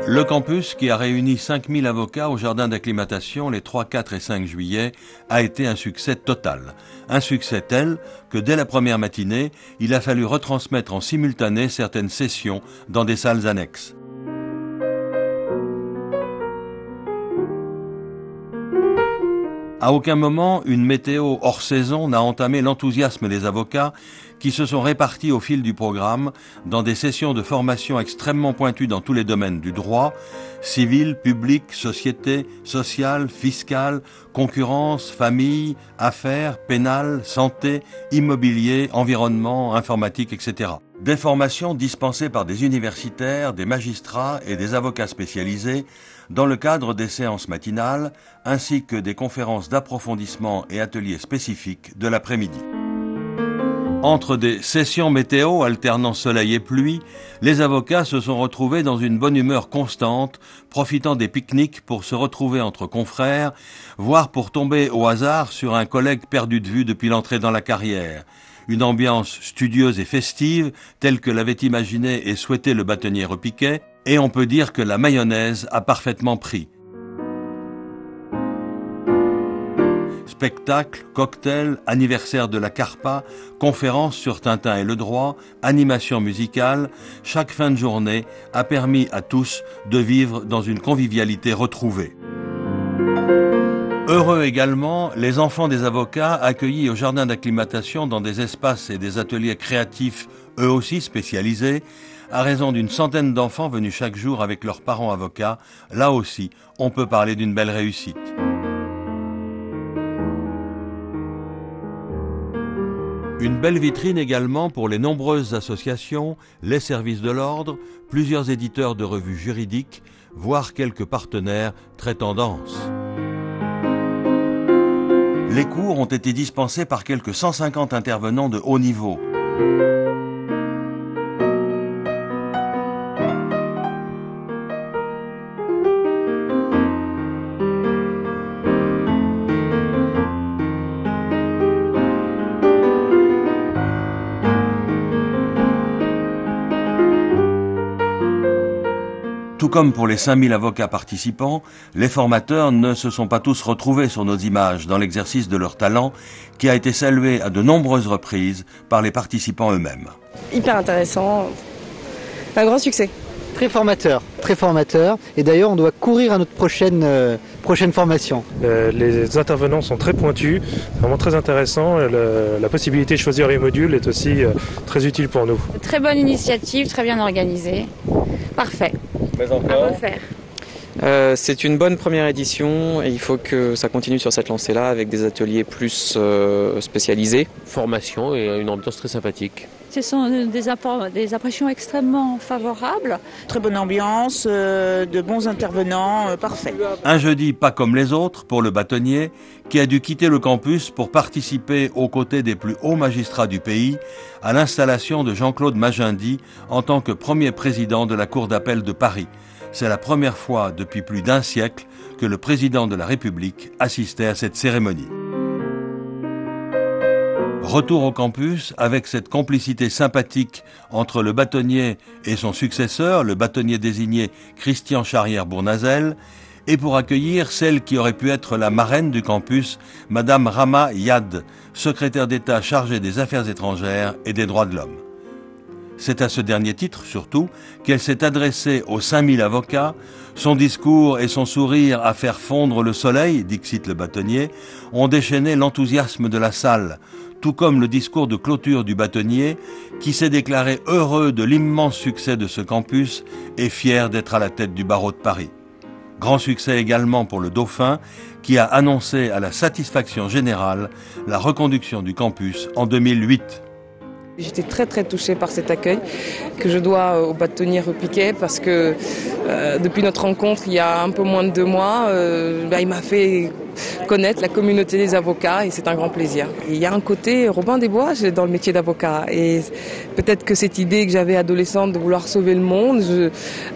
Le campus, qui a réuni 5000 avocats au jardin d'acclimatation les 3, 4 et 5 juillet, a été un succès total. Un succès tel que dès la première matinée, il a fallu retransmettre en simultané certaines sessions dans des salles annexes. À aucun moment, une météo hors saison n'a entamé l'enthousiasme des avocats qui se sont répartis au fil du programme dans des sessions de formation extrêmement pointues dans tous les domaines du droit, civil, public, société, social, fiscal, concurrence, famille, affaires, pénal, santé, immobilier, environnement, informatique, etc. Des formations dispensées par des universitaires, des magistrats et des avocats spécialisés dans le cadre des séances matinales, ainsi que des conférences d'approfondissement et ateliers spécifiques de l'après-midi. Entre des sessions météo alternant soleil et pluie, les avocats se sont retrouvés dans une bonne humeur constante, profitant des pique-niques pour se retrouver entre confrères, voire pour tomber au hasard sur un collègue perdu de vue depuis l'entrée dans la carrière. Une ambiance studieuse et festive, telle que l'avait imaginé et souhaité le bâtonnier Repiquet, et on peut dire que la mayonnaise a parfaitement pris. Spectacles, cocktails, anniversaire de la Carpa, conférences sur Tintin et le droit, animation musicale, chaque fin de journée a permis à tous de vivre dans une convivialité retrouvée. Heureux également, les enfants des avocats accueillis au jardin d'acclimatation dans des espaces et des ateliers créatifs, eux aussi spécialisés, à raison d'une centaine d'enfants venus chaque jour avec leurs parents avocats. Là aussi, on peut parler d'une belle réussite. Une belle vitrine également pour les nombreuses associations, les services de l'ordre, plusieurs éditeurs de revues juridiques, voire quelques partenaires très tendance. Les cours ont été dispensés par quelques 150 intervenants de haut niveau. Tout comme pour les 5000 avocats participants, les formateurs ne se sont pas tous retrouvés sur nos images dans l'exercice de leur talent, qui a été salué à de nombreuses reprises par les participants eux-mêmes. Hyper intéressant, un grand succès. Très formateur. Et d'ailleurs, on doit courir à notre prochaine formation. Les intervenants sont très pointus, vraiment très intéressants. La possibilité de choisir les modules est aussi très utile pour nous. Très bonne initiative, très bien organisée. Parfait. Mais encore. À refaire. C'est une bonne première édition et il faut que ça continue sur cette lancée-là avec des ateliers plus spécialisés. Formation et une ambiance très sympathique. Ce sont des impressions extrêmement favorables. Très bonne ambiance, de bons intervenants, parfait. Un jeudi pas comme les autres pour le bâtonnier, qui a dû quitter le campus pour participer aux côtés des plus hauts magistrats du pays à l'installation de Jean-Claude Magendie en tant que premier président de la Cour d'appel de Paris. C'est la première fois depuis plus d'un siècle que le président de la République assistait à cette cérémonie. Retour au campus avec cette complicité sympathique entre le bâtonnier et son successeur, le bâtonnier désigné Christian Charrière-Bournazel, et pour accueillir celle qui aurait pu être la marraine du campus, Madame Rama Yad, secrétaire d'État chargée des Affaires étrangères et des droits de l'homme. C'est à ce dernier titre, surtout, qu'elle s'est adressée aux 5000 avocats. Son discours et son sourire à faire fondre le soleil, dixit le bâtonnier, ont déchaîné l'enthousiasme de la salle, tout comme le discours de clôture du bâtonnier, qui s'est déclaré heureux de l'immense succès de ce campus et fier d'être à la tête du barreau de Paris. Grand succès également pour le Dauphin, qui a annoncé à la satisfaction générale la reconduction du campus en 2008. J'étais très touchée par cet accueil que je dois au bâtonnier Repiquet parce que depuis notre rencontre il y a un peu moins de 2 mois, il m'a fait connaître la communauté des avocats et c'est un grand plaisir. Et il y a un côté Robin des Bois dans le métier d'avocat et peut-être que cette idée que j'avais adolescente de vouloir sauver le monde,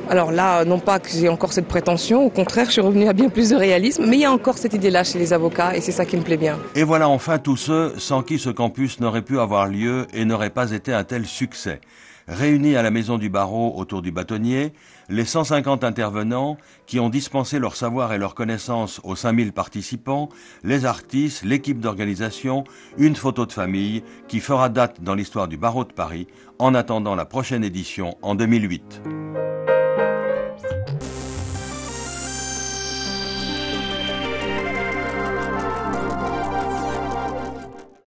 alors là non pas que j'ai encore cette prétention, au contraire je suis revenue à bien plus de réalisme, mais il y a encore cette idée-là chez les avocats et c'est ça qui me plaît bien. Et voilà enfin tous ceux sans qui ce campus n'aurait pu avoir lieu et n'aurait pas été un tel succès. Réunis à la Maison du Barreau autour du bâtonnier, les 150 intervenants qui ont dispensé leur savoir et leurs connaissances aux 5000 participants, les artistes, l'équipe d'organisation, une photo de famille qui fera date dans l'histoire du barreau de Paris en attendant la prochaine édition en 2008.